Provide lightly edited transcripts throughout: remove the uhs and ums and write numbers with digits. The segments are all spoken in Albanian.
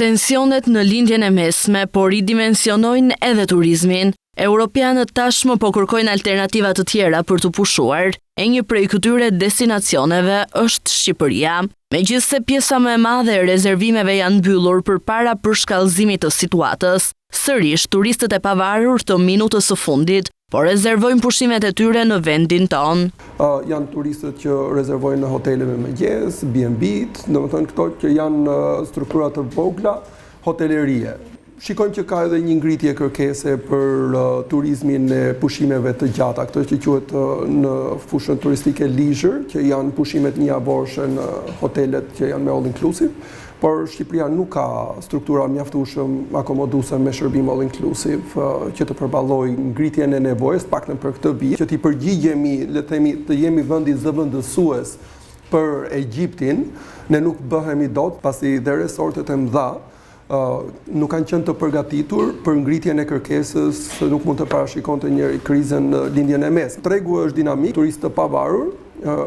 Tensionet në lindjen e mesme po ridimensionojnë edhe turizmin. Europianët tashmë po kërkojnë alternativa të tjera për të pushuar, e një prej këtyre destinacioneve është Shqipëria. Megjithse pjesa më e madhe e rezervimeve janë mbyllur përpara përshkallëzimit të situatës, sërish turistët e pavarur të minutës së fundit po rezervojnë pushimet e tyre në vendin tonë. Janë turistët që rezervojnë në hotele me mëngjes, B&B-t, domethënë këto që janë struktura të vogla, hotelerie. Shikojmë që ka edhe një ngritje kërkese për turizmin e pushimeve të gjata, këto që quhet në fushën turistike leisure, që janë pushimet një javorshë në hotelet që janë me all inclusive, por Shqipëria nuk ka struktura mjaftueshëm akomoduese me shërbim all inclusive që të përballojë ngritjen e nevojës, paktën për këtë vit, që t'i përgjigjemi, le të themi, të jemi vendi zëvendësues për Egjiptin, ne nuk bëhemi dot, pasi dhe resortet e mëdha nuk kanë qenë të përgatitur për ngritjen e kërkesës, nuk mund të parashikonte njëri krizën në lindjen e mesme. Tregu është dinamik, turistë të pavarur,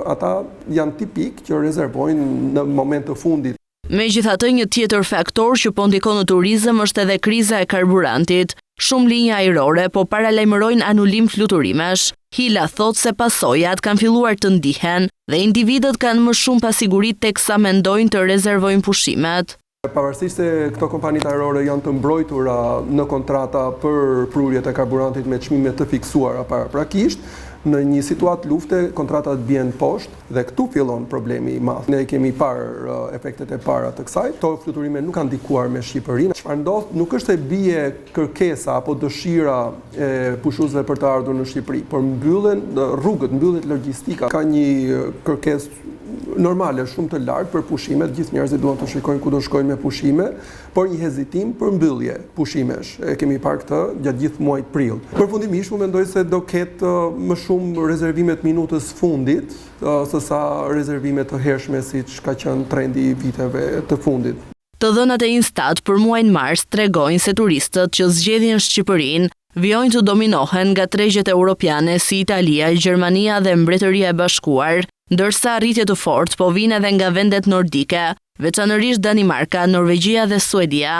ata janë tipik që rezervojnë në moment të fundit. Megjithatë, një tjetër faktor që po ndikon në turizëm është edhe kriza e karburantit. Shumë linja ajrore po paralajmërojnë anulim fluturimesh. Hila thot se pasojat kanë filluar të ndihen dhe individët kanë më shumë pasiguri teksa mendojnë të rezervojnë pushimet. Pavarësisht se këto kompanitë ajrore janë të mbrojtura në kontrata për prurjet e karburantit me çmime të fiksuara paraprakisht, në një situatë lufte kontratat bien poshtë dhe këtu fillon problemi i madh. Ne kemi parë efektet e para të kësaj. Këto fluturime nuk kanë ndikuar me Shqipërinë. Çfarë ndodh nuk është e bie kërkesa apo dëshira e pushuesve për të ardhur në Shqipëri, por mbyllen rrugët, mbyllet logjistika. Ka një kërkesë normale shumë të lartë për pushimet, gjithë njerëzit duan të shikojnë ku do shkojnë me pushime, por një hezitim për mbyllje pushimesh. E kemi parë këtë gjatë gjithë muajit prill. Përfundimisht, unë mendoj se do ketë më shumë rezervime të minutës fundit, sesa rezervime të hershme siç ka qenë trendi i viteve të fundit. Të dhënat e Instat për muajin mars tregojnë se turistët që zgjedhin Shqipërinë vijojnë të dominohen nga tregjet europiane si Italia, Gjermania dhe Mbretëria e Bashkuar, ndërsa rritje të fortë po vijnë edhe nga vendet nordike, veçanërisht Danimarka, Norvegjia dhe Suedia.